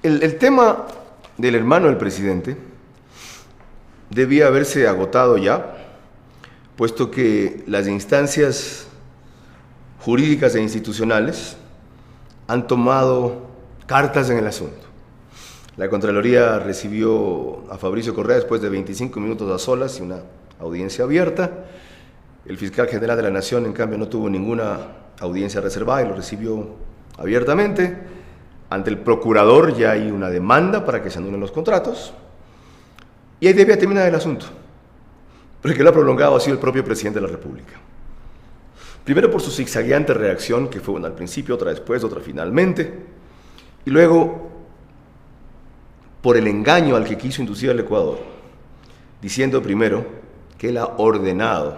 El tema del hermano del presidente debía haberse agotado ya, puesto que las instancias jurídicas e institucionales han tomado cartas en el asunto. La Contraloría recibió a Fabricio Correa después de 25 minutos a solas y una audiencia abierta. El fiscal general de la Nación, en cambio, no tuvo ninguna audiencia reservada y lo recibió abiertamente. Ante el procurador ya hay una demanda para que se anulen los contratos y ahí debía terminar el asunto. Pero el que lo ha prolongado ha sido el propio presidente de la República. Primero por su zigzagueante reacción, que fue una al principio, otra después, otra finalmente, y luego por el engaño al que quiso inducir al Ecuador, diciendo primero que él ha ordenado,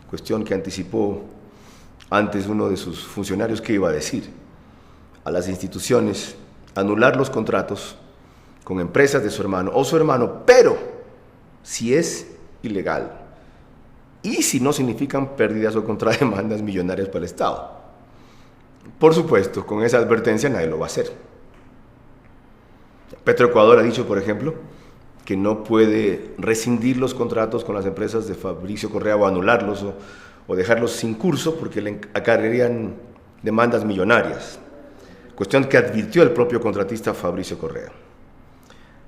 cuestión que anticipó antes uno de sus funcionarios que iba a decir, a las instituciones anular los contratos con empresas de su hermano o su hermano, pero si es ilegal y si no significan pérdidas o contrademandas millonarias para el Estado. Por supuesto, con esa advertencia nadie lo va a hacer. Petroecuador ha dicho, por ejemplo, que no puede rescindir los contratos con las empresas de Fabricio Correa o anularlos o dejarlos sin curso porque le acarrearían demandas millonarias. Cuestión que advirtió el propio contratista Fabricio Correa.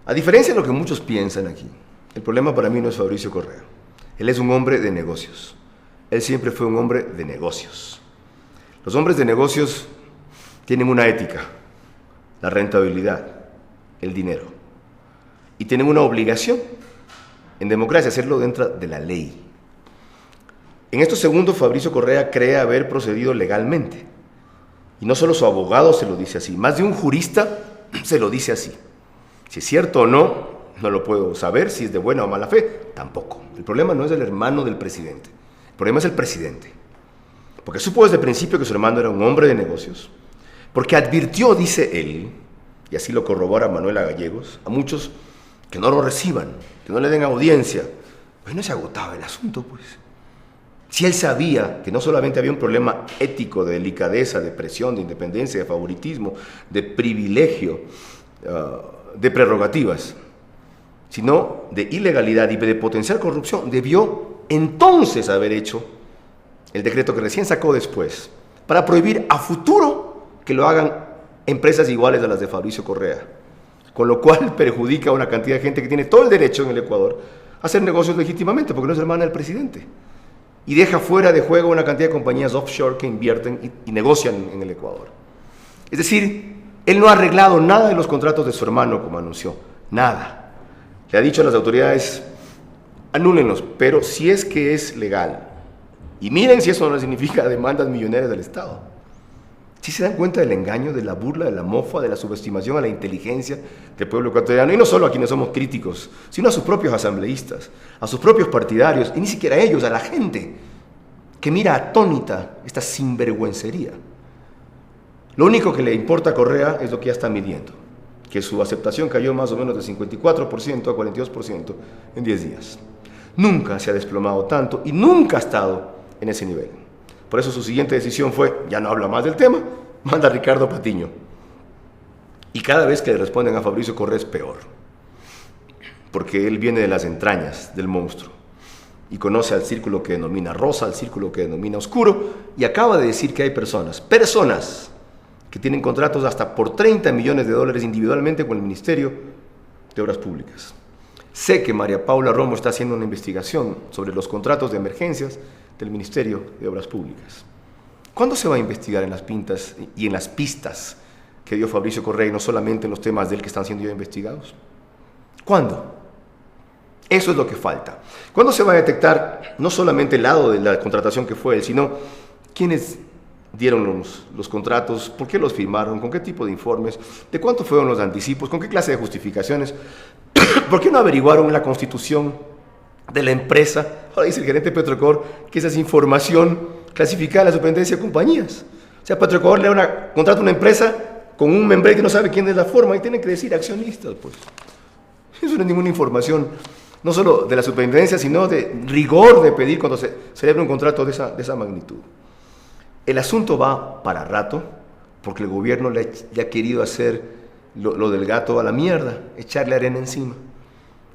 A diferencia de lo que muchos piensan aquí, el problema para mí no es Fabricio Correa. Él es un hombre de negocios. Él siempre fue un hombre de negocios. Los hombres de negocios tienen una ética, la rentabilidad, el dinero. Y tienen una obligación en democracia, hacerlo dentro de la ley. En estos segundos, Fabricio Correa cree haber procedido legalmente. Y no solo su abogado se lo dice así, más de un jurista se lo dice así. Si es cierto o no, no lo puedo saber, si es de buena o mala fe, tampoco. El problema no es el hermano del presidente, el problema es el presidente. Porque supo desde el principio que su hermano era un hombre de negocios, porque advirtió, dice él, y así lo corrobora Manuela Gallegos, a muchos que no lo reciban, que no le den audiencia. Pues no se agotaba el asunto, pues. Si él sabía que no solamente había un problema ético, de delicadeza, de presión, de independencia, de favoritismo, de privilegio, de prerrogativas, sino de ilegalidad y de potencial corrupción, debió entonces haber hecho el decreto que recién sacó después, para prohibir a futuro que lo hagan empresas iguales a las de Fabricio Correa, con lo cual perjudica a una cantidad de gente que tiene todo el derecho en el Ecuador a hacer negocios legítimamente, porque no es hermana del presidente. Y deja fuera de juego una cantidad de compañías offshore que invierten y negocian en el Ecuador. Es decir, él no ha arreglado nada de los contratos de su hermano, como anunció. Nada. Le ha dicho a las autoridades, anúlenlos, pero si es que es legal. Y miren si eso no significa demandas millonarias del Estado. ¿Sí se dan cuenta del engaño, de la burla, de la mofa, de la subestimación a la inteligencia del pueblo ecuatoriano? Y no solo a quienes somos críticos, sino a sus propios asambleístas, a sus propios partidarios, y ni siquiera a ellos, a la gente, que mira atónita esta sinvergüencería. Lo único que le importa a Correa es lo que ya está midiendo, que su aceptación cayó más o menos de 54% a 42% en 10 días. Nunca se ha desplomado tanto y nunca ha estado en ese nivel. Por eso su siguiente decisión fue, ya no habla más del tema, manda a Ricardo Patiño. Y cada vez que le responden a Fabricio Correa es peor, porque él viene de las entrañas del monstruo y conoce al círculo que denomina rosa, al círculo que denomina oscuro, y acaba de decir que hay personas que tienen contratos hasta por 30 millones de dólares individualmente con el Ministerio de Obras Públicas. Sé que María Paula Romo está haciendo una investigación sobre los contratos de emergencias del Ministerio de Obras Públicas. ¿Cuándo se va a investigar en las pintas y en las pistas que dio Fabricio Correa y no solamente en los temas de él que están siendo ya investigados? ¿Cuándo? Eso es lo que falta. ¿Cuándo se va a detectar no solamente el lado de la contratación que fue él, sino quiénes dieron los contratos, por qué los firmaron, con qué tipo de informes, de cuánto fueron los anticipos, con qué clase de justificaciones, por qué no averiguaron la constitución de la empresa? Ahora dice el gerente de Petroecuador que esa es información clasificada de la superintendencia de compañías. O sea, Petroecuador contrata una empresa con un membre que no sabe quién es la forma y tiene que decir accionistas, pues. Eso no es ninguna información, no solo de la superintendencia, sino de rigor de pedir cuando se celebra un contrato de esa magnitud. El asunto va para rato, porque el gobierno le ha querido hacer lo del gato a la mierda, echarle arena encima.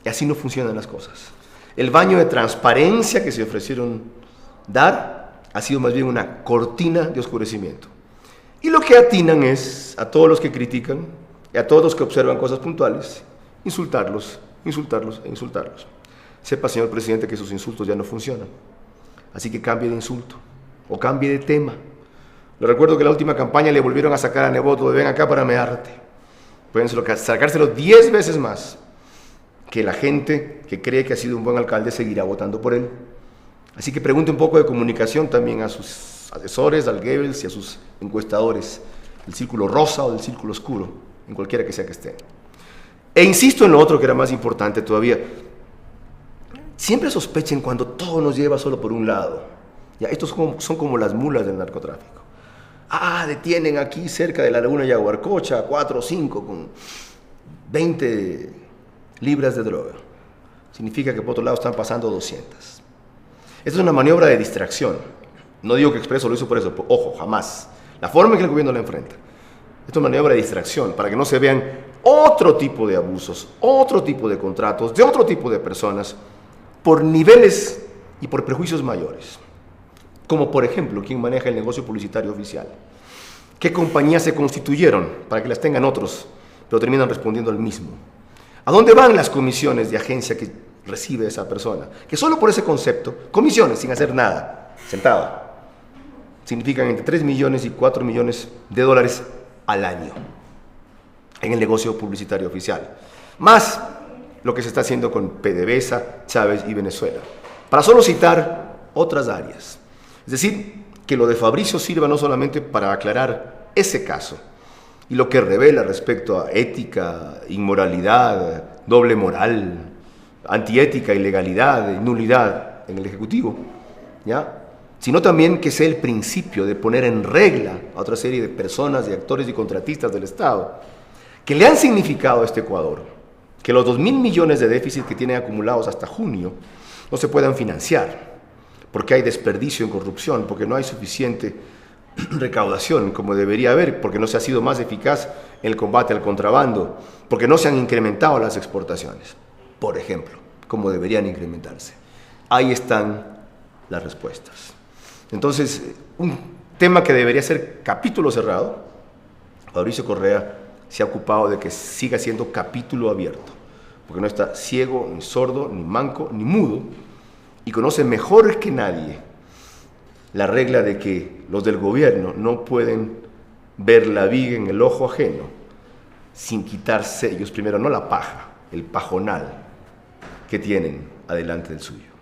Y así no funcionan las cosas. El baño de transparencia que se ofrecieron dar ha sido más bien una cortina de oscurecimiento. Y lo que atinan es a todos los que critican y a todos los que observan cosas puntuales, insultarlos, insultarlos e insultarlos. Sepa, señor presidente, que sus insultos ya no funcionan. Así que cambie de insulto o cambie de tema. Le recuerdo que en la última campaña le volvieron a sacar a Neboto de ven acá para mearte. Pueden sacárselo 10 veces más, que la gente que cree que ha sido un buen alcalde seguirá votando por él. Así que pregunte un poco de comunicación también a sus asesores, al Goebbels y a sus encuestadores, del círculo rosa o del círculo oscuro, en cualquiera que sea que estén. E insisto en lo otro que era más importante todavía. Siempre sospechen cuando todo nos lleva solo por un lado. Ya, estos son como las mulas del narcotráfico. Detienen aquí cerca de la laguna Yaguarcocha 4 o 5 con 20 libras de droga. Significa que por otro lado están pasando 200. Esta es una maniobra de distracción. No digo que Expreso lo hizo por eso. Ojo, jamás. La forma en que el gobierno la enfrenta. Esto es una maniobra de distracción para que no se vean otro tipo de abusos, otro tipo de contratos, de otro tipo de personas, por niveles y por prejuicios mayores. Como por ejemplo, ¿quién maneja el negocio publicitario oficial? ¿Qué compañías se constituyeron para que las tengan otros, pero terminan respondiendo al mismo? ¿A dónde van las comisiones de agencia que recibe esa persona? Que solo por ese concepto, comisiones sin hacer nada, sentado, significan entre 3 millones y 4 millones de dólares al año en el negocio publicitario oficial. Más lo que se está haciendo con PDVSA, Chávez y Venezuela. Para solo citar otras áreas. Es decir, que lo de Fabricio sirva no solamente para aclarar ese caso y lo que revela respecto a ética, inmoralidad, doble moral, antiética, ilegalidad, nulidad en el Ejecutivo, ¿ya? Sino también que sea el principio de poner en regla a otra serie de personas, de actores y contratistas del Estado que le han significado a este Ecuador que los 2.000 millones de déficit que tienen acumulados hasta junio no se puedan financiar, porque hay desperdicio en corrupción, porque no hay suficiente recaudación como debería haber, porque no se ha sido más eficaz en el combate al contrabando, porque no se han incrementado las exportaciones, por ejemplo, como deberían incrementarse. Ahí están las respuestas. Entonces, un tema que debería ser capítulo cerrado, Fabricio Correa se ha ocupado de que siga siendo capítulo abierto, porque no está ciego, ni sordo, ni manco, ni mudo, y conoce mejor que nadie la regla de que los del gobierno no pueden ver la viga en el ojo ajeno sin quitarse ellos primero no la paja, el pajonal que tienen adelante del suyo.